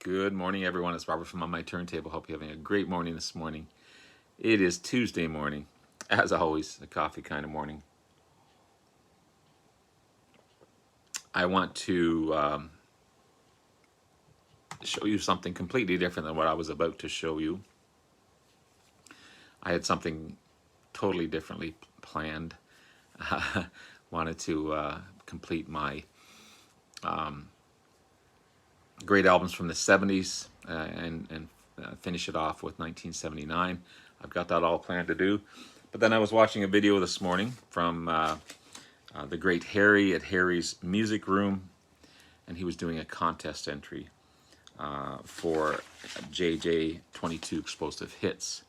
Good morning, everyone. It's Robert from On My Turntable. Hope you're having a great morning this morning. It is Tuesday morning, as always, a coffee kind of morning. I want to show you something completely different than what I was about to show you. I had something totally differently planned. Wanted to complete my great albums from the 70s and finish it off with 1979. I've got that all planned to do. But then I was watching a video this morning from the great Harry at Harry's Music Room, and he was doing a contest entry for JJ 22 Explosive Hits,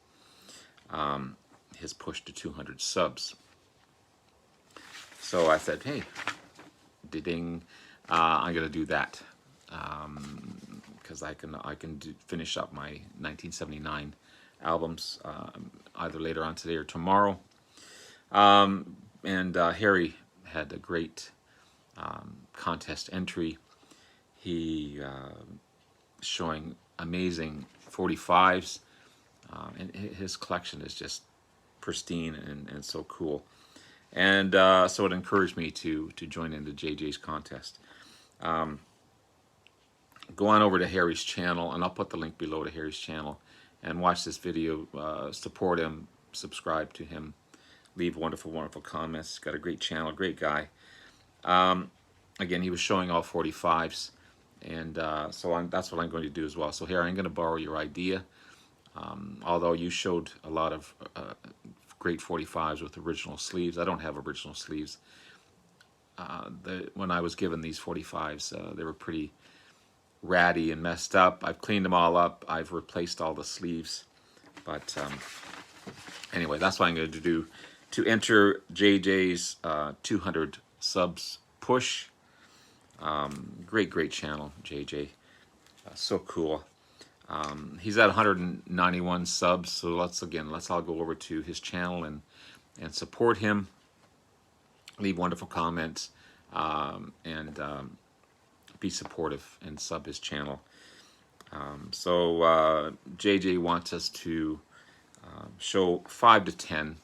his push to 200 subs. So I said, hey, ding, I'm going to do that. Because I can finish up my 1979 albums either later on today or tomorrow. And Harry had a great contest entry. He showing amazing 45s, and his collection is just pristine and so cool. And so it encouraged me to join into JJ's contest. Go on over to Harry's channel, and I'll put the link below to Harry's channel, and watch this video, support him, subscribe to him, leave wonderful, wonderful comments. He's got a great channel, great guy. Again, he was showing all 45s, and so that's what I'm going to do as well. So Harry, I'm going to borrow your idea. Although you showed a lot of great 45s with original sleeves, I don't have original sleeves. When I was given these 45s, they were pretty ratty and messed up. I've cleaned them all up. I've replaced all the sleeves. But anyway, that's what I'm going to do to enter JJ's 200 subs push. Great channel, JJ. So cool. He's at 191 subs, so let's all go over to his channel and support him. Leave wonderful comments and be supportive and sub his channel. So JJ wants us to show 5 to 10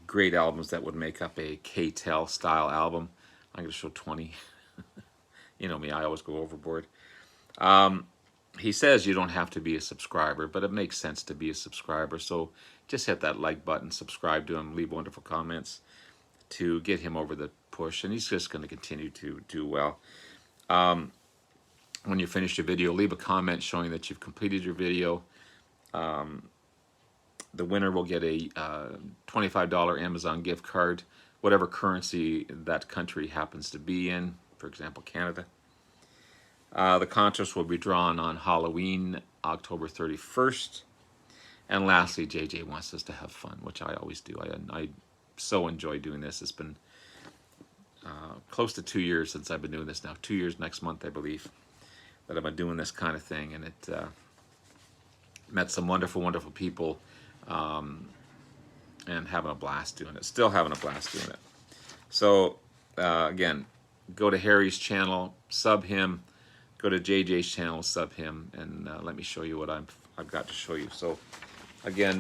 great albums that would make up a K-Tel style album. I'm going to show 20. You know me, I always go overboard. He says you don't have to be a subscriber, but it makes sense to be a subscriber. So just hit that like button, subscribe to him, leave wonderful comments to get him over the push, and he's just going to continue to do well. When you finish your video, leave a comment showing that you've completed your video. The winner will get a $25 Amazon gift card, whatever currency that country happens to be in, for example, Canada. The contest will be drawn on Halloween, October 31st. And lastly, JJ wants us to have fun, which I always do. I so enjoy doing this. It's been close to 2 years since I've been doing this now. 2 years next month, I believe, that I've been doing this kind of thing. And it met some wonderful, wonderful people and having a blast doing it. Still having a blast doing it. So, again, go to Harry's channel, sub him. Go to JJ's channel, sub him, and let me show you what I've got to show you. So, again,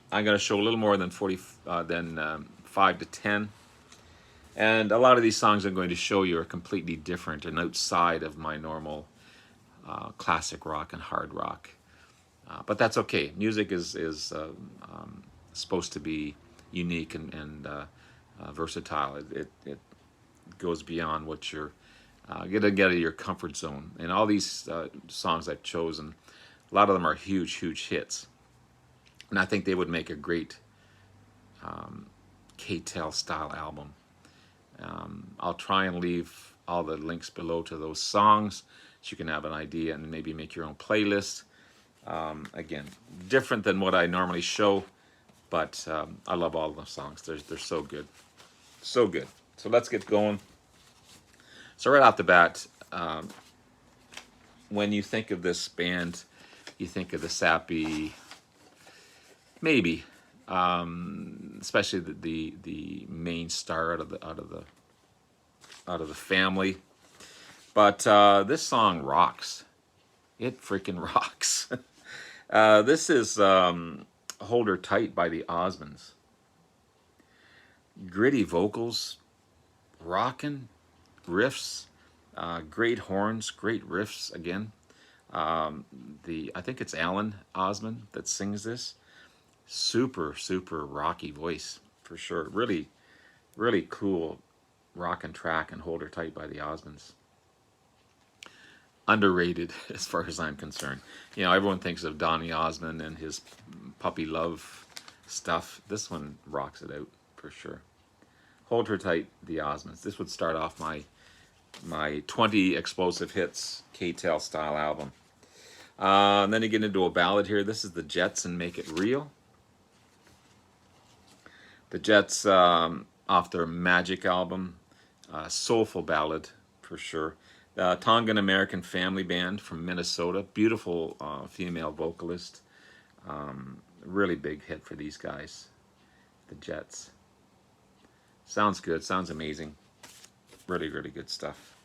I'm going to show a little more than 5 to 10. And a lot of these songs I'm going to show you are completely different and outside of my normal classic rock and hard rock. But that's okay. Music is supposed to be unique and versatile. It goes beyond what you're get out of your comfort zone. And all these songs I've chosen, a lot of them are huge hits. And I think they would make a great K-Tel style album. I'll try and leave all the links below to those songs so you can have an idea and maybe make your own playlist. Again, different than what I normally show, but I love all of the songs. They're so good. So good. So let's get going. So right off the bat, when you think of this band, you think of the sappy, maybe, especially the main star out of the family. But this song rocks. It freaking rocks. This is Hold Her Tight by the Osmonds. Gritty vocals, rocking, riffs, great horns, great riffs again. I think it's Alan Osmond that sings this. Super, super rocky voice for sure. Really, really cool rockin' track and Hold Her Tight by the Osmonds. Underrated as far as I'm concerned. You know, everyone thinks of Donny Osmond and his puppy love stuff. This one rocks it out for sure. Hold Her Tight, the Osmonds. This would start off my 20 explosive hits K-Tel style album. And then you get into a ballad here. This is the Jets and Make It Real. The Jets off their Magic album, soulful ballad for sure. Tongan American family band from Minnesota, beautiful female vocalist. Really big hit for these guys, the Jets. Sounds good, sounds amazing. Really, really good stuff.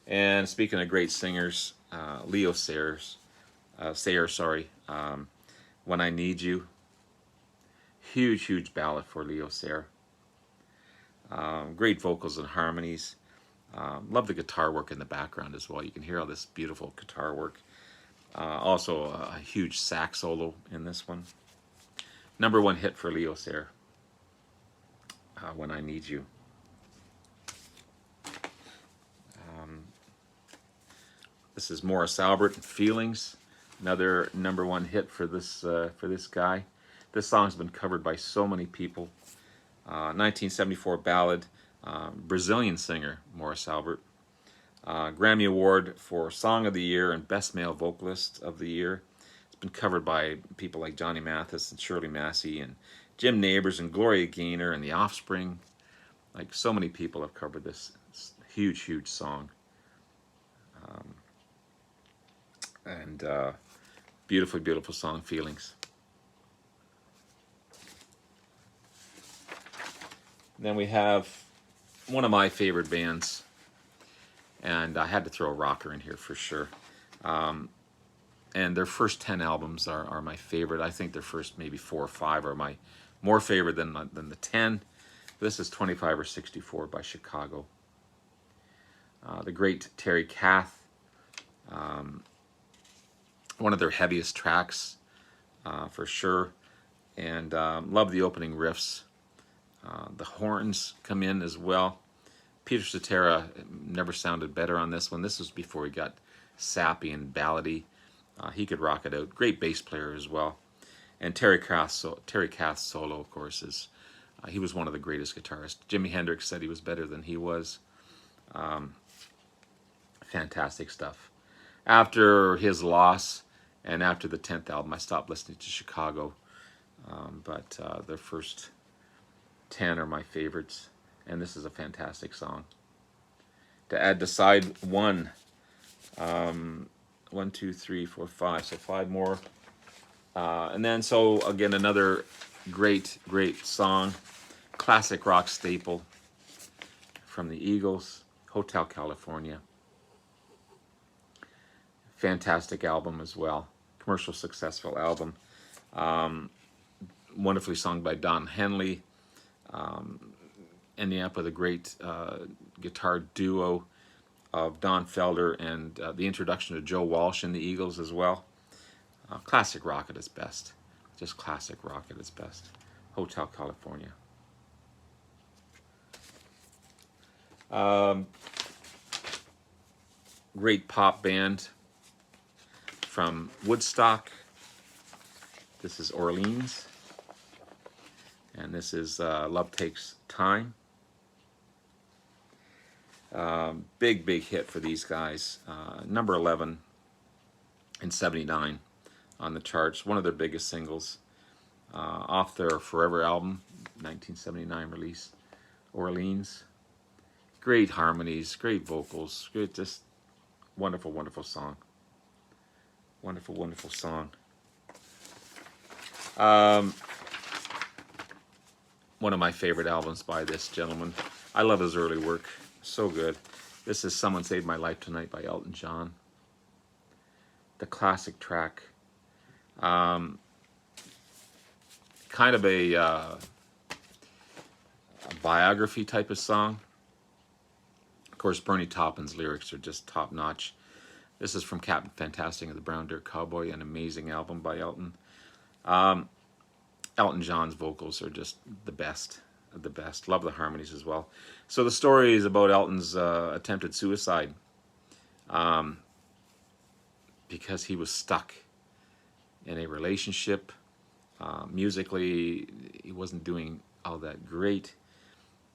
And speaking of great singers, Leo Sayer, When I Need You. Huge, huge ballad for Leo Sayer. Great vocals and harmonies. Love the guitar work in the background as well. You can hear all this beautiful guitar work. Also a huge sax solo in this one. #1 hit for Leo Sayer, When I Need You. This is Morris Albert, Feelings. Another #1 hit for this guy. This song's been covered by so many people. 1974 ballad, Brazilian singer Morris Albert. Grammy Award for Song of the Year and Best Male Vocalist of the Year. It's been covered by people like Johnny Mathis and Shirley Massey and Jim Nabors and Gloria Gaynor and The Offspring. Like, so many people have covered this. It's a huge, huge song. And beautiful, beautiful song, Feelings. Then we have one of my favorite bands, and I had to throw a rocker in here for sure. And their first 10 albums are my favorite. I think their first maybe 4 or 5 are my more favorite than the 10. This is 25 or 64 by Chicago. The great Terry Kath. One of their heaviest tracks for sure. And love the opening riffs. The horns come in as well. Peter Cetera never sounded better on this one. This was before he got sappy and ballady. He could rock it out. Great bass player as well. And Terry Kath's solo, of course, is he was one of the greatest guitarists. Jimi Hendrix said he was better than he was. Fantastic stuff. After his loss and after the 10th album, I stopped listening to Chicago. But their first 10 are my favorites, and this is a fantastic song. To add to side 1, 1, 2, 3, 4, 5, so 5 more. And then, so again, another great, great song, classic rock staple from the Eagles, Hotel California. Fantastic album as well, commercial successful album. Wonderfully sung by Don Henley. Ending up with a great guitar duo of Don Felder and the introduction of Joe Walsh in the Eagles as well. Classic rock at its best. Just classic rock at its best. Hotel California. Great pop band from Woodstock. This is Orleans. And this is Love Takes Time. Big, big hit for these guys. #11 in '79 on the charts. One of their biggest singles off their Forever album, 1979 release, Orleans. Great harmonies, great vocals, great, just wonderful, wonderful song. Wonderful, wonderful song. One of my favorite albums by this gentleman. I love his early work. So good. This is Someone Saved My Life Tonight by Elton John. The classic track. Kind of a biography type of song. Of course, Bernie Taupin's lyrics are just top notch. This is from Captain Fantastic and the Brown Dirt Cowboy, an amazing album by Elton. Elton John's vocals are just the best of the best. Love the harmonies as well. So the story is about Elton's attempted suicide because he was stuck in a relationship. Musically, he wasn't doing all that great,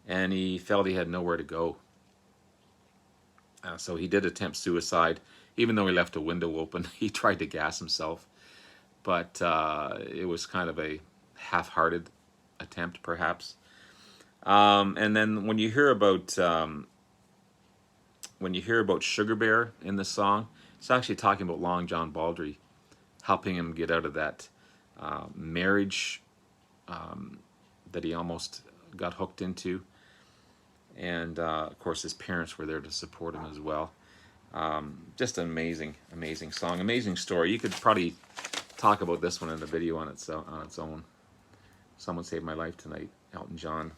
and he felt he had nowhere to go. So he did attempt suicide. Even though he left a window open, he tried to gas himself. But it was kind of a half-hearted attempt, perhaps. And then when you hear about Sugar Bear in the song, it's actually talking about Long John Baldry, helping him get out of that marriage that he almost got hooked into. And of course, his parents were there to support him as well. Just an amazing, amazing song, amazing story. You could probably talk about this one in a video on its own. Someone Saved My Life Tonight, Elton John,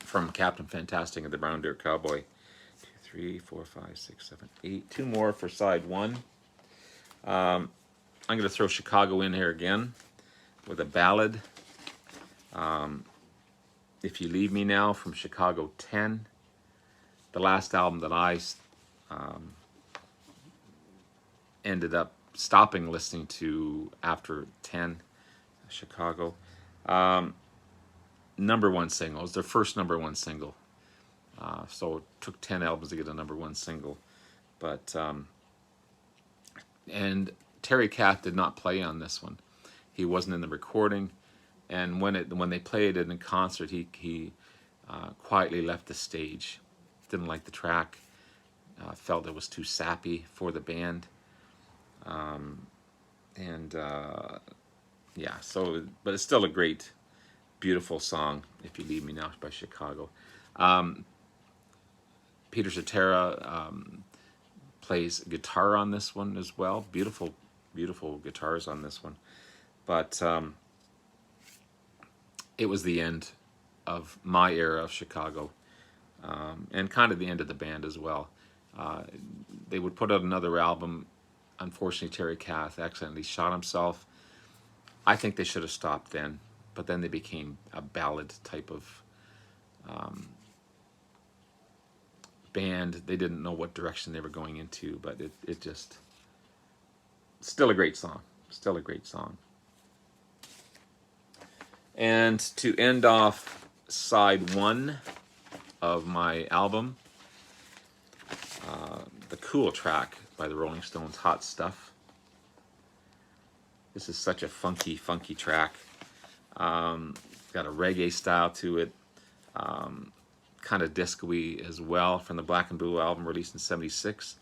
from Captain Fantastic and the Brown Dirt Cowboy. 2, 3, 4, 5, 6, 7, 8. Two more for side one. I'm going to throw Chicago in here again with a ballad. If You Leave Me Now from Chicago 10. The last album that I ended up stopping listening to after 10, Chicago. Number one single. It was their first number one single. So it took 10 albums to get a number one single. But and Terry Kath did not play on this one. He wasn't in the recording. And when they played it in concert, he quietly left the stage. Didn't like the track. Felt it was too sappy for the band. Yeah, so, but it's still a great, beautiful song, If You Leave Me Now by Chicago. Peter Cetera plays guitar on this one as well. Beautiful, beautiful guitars on this one. But it was the end of my era of Chicago, and kind of the end of the band as well. They would put out another album. Unfortunately, Terry Kath accidentally shot himself. I think they should have stopped then, but then they became a ballad type of band. They didn't know what direction they were going into, but it just, still a great song. Still a great song. And to end off side one of my album, the Cool track by the Rolling Stones, Hot Stuff. This is such a funky, funky track. Got a reggae style to it. Kind of disco-y as well, from the Black and Blue album released in '76.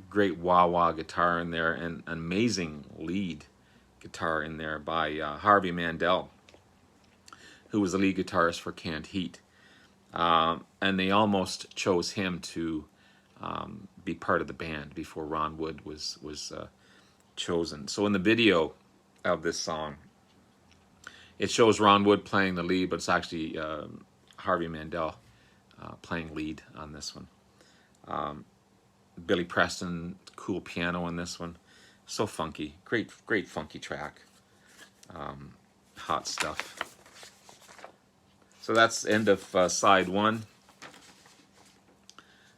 Great wah-wah guitar in there, and an amazing lead guitar in there by Harvey Mandel, who was the lead guitarist for Canned Heat. And they almost chose him to be part of the band before Ron Wood was chosen. So in the video of this song, it shows Ron Wood playing the lead, but it's actually Harvey Mandel playing lead on this one. Billy Preston, cool piano on this one. So funky. Great, great funky track. Hot Stuff. So that's the end of side one.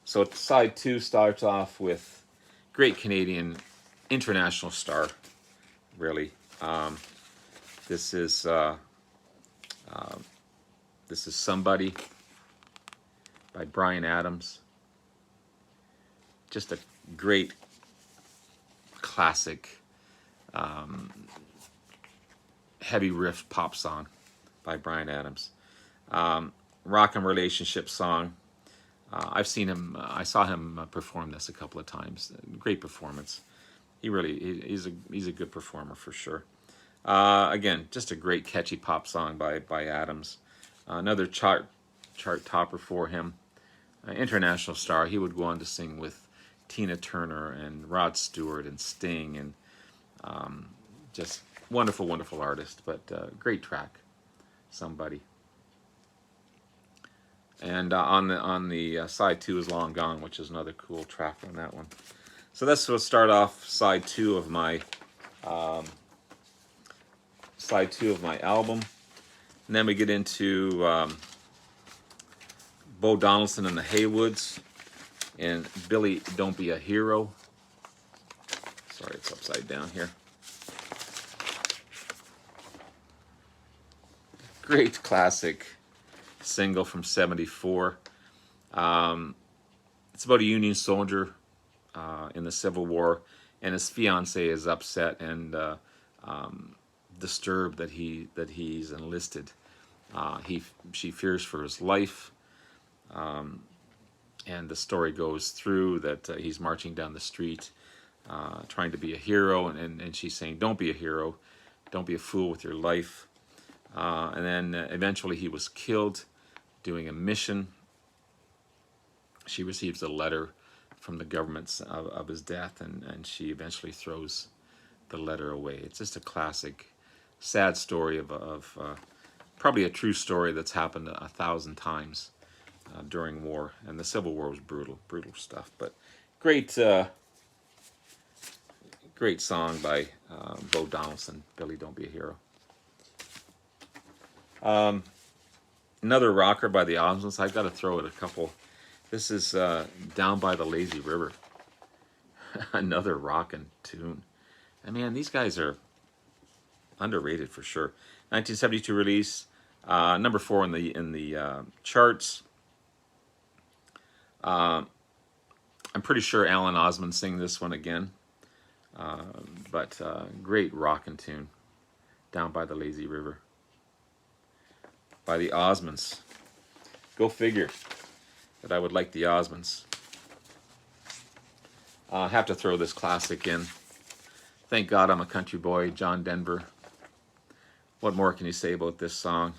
So side two starts off with great Canadian international star, really. This is Somebody by Bryan Adams. Just a great classic heavy riff pop song by Bryan Adams. Rock and relationship song. I saw him perform this a couple of times. Great performance. He's a good performer for sure. Again, just a great catchy pop song by Adams. Another chart topper for him. international star. He would go on to sing with Tina Turner and Rod Stewart and Sting, and just wonderful, wonderful artist. But great track, Somebody. And on the side 2 is Long Gone, which is another cool track on that one. So that's what start off side 2 of my album, and then we get into Bo Donaldson and the Haywoods and Billy Don't Be a Hero. Sorry, it's upside down here. Great classic single from '74. It's about a Union soldier in the Civil War, and his fiancée is upset and disturbed that he's enlisted. She fears for his life, and the story goes through that he's marching down the street trying to be a hero, and she's saying, "Don't be a hero, don't be a fool with your life." And then eventually he was killed doing a mission. She receives a letter from the government of his death, and she eventually throws the letter away. It's just a classic, sad story of probably a true story that's happened 1,000 times during war. And the Civil War was brutal, brutal stuff. But great, great song by Bo Donaldson, Billy Don't Be a Hero. Another rocker by the Osmonds. I've got to throw it a couple. This is Down by the Lazy River. Another rockin' tune. And man, these guys are underrated for sure. 1972 release, number 4 in the charts. I'm pretty sure Alan Osmond sang this one again, but great rockin' tune. Down by the Lazy River by the Osmonds. Go figure that I would like the Osmonds. I have to throw this classic in. Thank God I'm a Country Boy, John Denver. What more can you say about this song?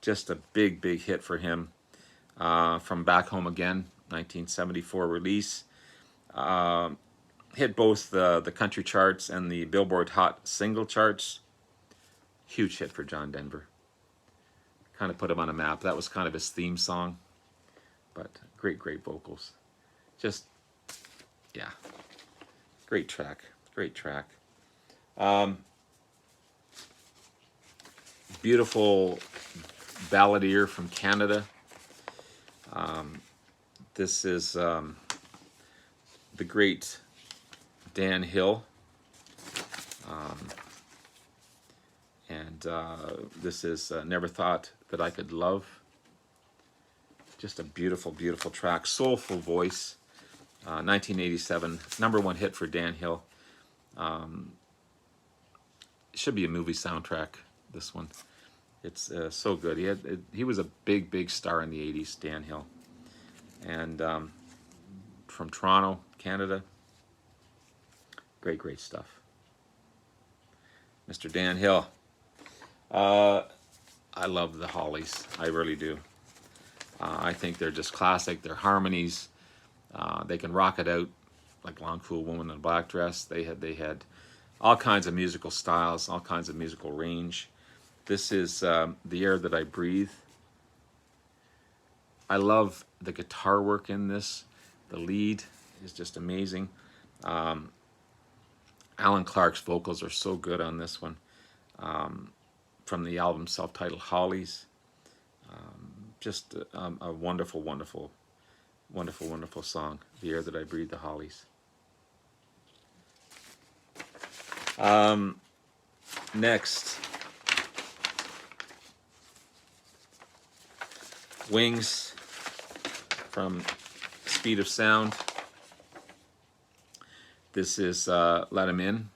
Just a big, big hit for him. From Back Home Again, 1974 release. Hit both the country charts and the Billboard Hot Single charts. Huge hit for John Denver. Kind of put him on a map. That was kind of his theme song. But great, great vocals. Just, yeah. Great track. Great track. Beautiful balladeer from Canada. This is the great Dan Hill. And this is Never Thought That I Could Love. Just a beautiful, beautiful track. Soulful voice. 1987, number 1 hit for Dan Hill. It should be a movie soundtrack, this one. It's so good. He was a big, big star in the 80s, Dan Hill. And from Toronto, Canada. Great, great stuff. Mr. Dan Hill. I love the Hollies. I really do. I think they're just classic. Their harmonies, they can rock it out like Long Cool Woman in a Black Dress. They had all kinds of musical styles, all kinds of musical range. This is The Air That I Breathe. I love the guitar work in this. The lead is just amazing. Alan Clark's vocals are so good on this one. From the album self-titled Hollies. Just a wonderful, wonderful, wonderful, wonderful song. The Air That I Breathe, the Hollies. Next, Wings from Speed of Sound. This is Let 'Em In.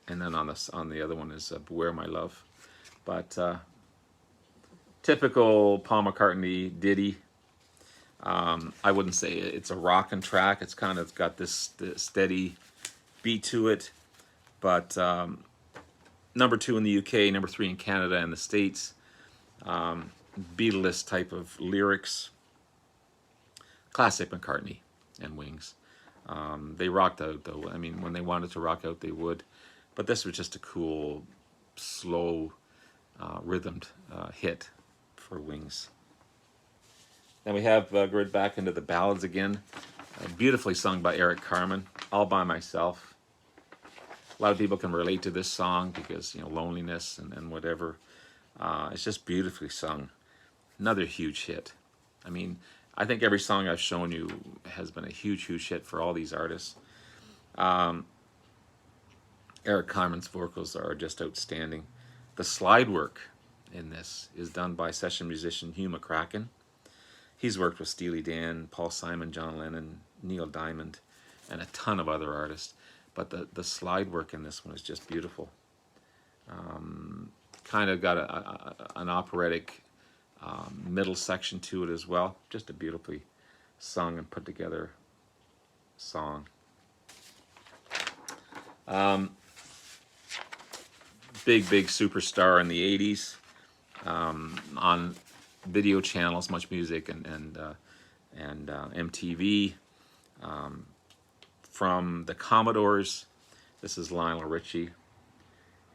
And then on the other one is Beware My Love. But typical Paul McCartney ditty. I wouldn't say it's a rockin' track. It's kind of got this steady beat to it. But number 2 in the UK, number 3 in Canada and the States. Beatlesque type of lyrics. Classic McCartney and Wings. They rocked out though. I mean, when they wanted to rock out, they would. But this was just a cool, slow, rhythmed hit for Wings. Then we have going back into the ballads again. Beautifully sung by Eric Carmen, All By Myself. A lot of people can relate to this song because, you know, loneliness and whatever. It's just beautifully sung. Another huge hit. I mean, I think every song I've shown you has been a huge, huge hit for all these artists. Eric Carmen's vocals are just outstanding. The slide work in this is done by session musician Hugh McCracken. He's worked with Steely Dan, Paul Simon, John Lennon, Neil Diamond, and a ton of other artists. But the slide work in this one is just beautiful. Kind of got an operatic middle section to it as well. Just a beautifully sung and put together song. Big superstar in the 80s on video channels, Much Music and MTV. From the Commodores, this is Lionel Richie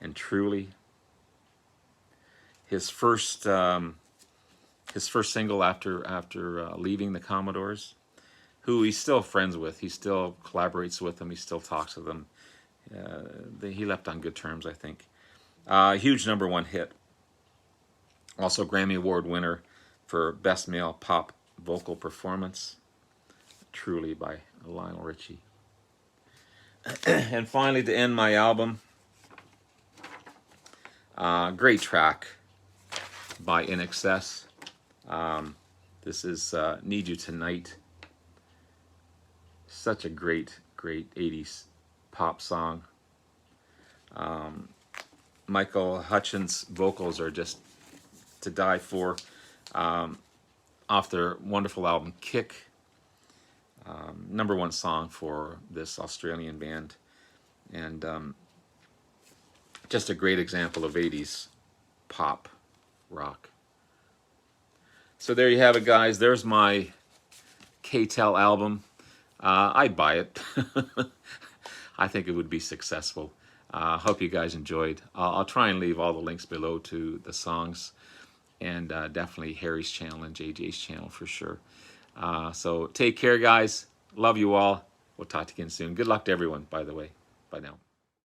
and Truly. His first single after leaving the Commodores, who he's still friends with. He still collaborates with them. He still talks to them. He left on good terms, I think. Huge #1 hit. Also Grammy Award winner for Best Male Pop Vocal Performance. Truly by Lionel Richie. And finally, to end my album, great track by In Excess. This is Need You Tonight. Such a great 80s pop song. Michael Hutchins' vocals are just to die for. Off their wonderful album Kick. #1 song for this Australian band. And just a great example of 80s pop rock. So there you have it, guys. There's my K-Tel album. I'd buy it. I think it would be successful. Hope you guys enjoyed. I'll try and leave all the links below to the songs, and definitely Harry's channel and JJ's channel for sure. So take care, guys. Love you all. We'll talk to you again soon. Good luck to everyone, by the way. Bye now.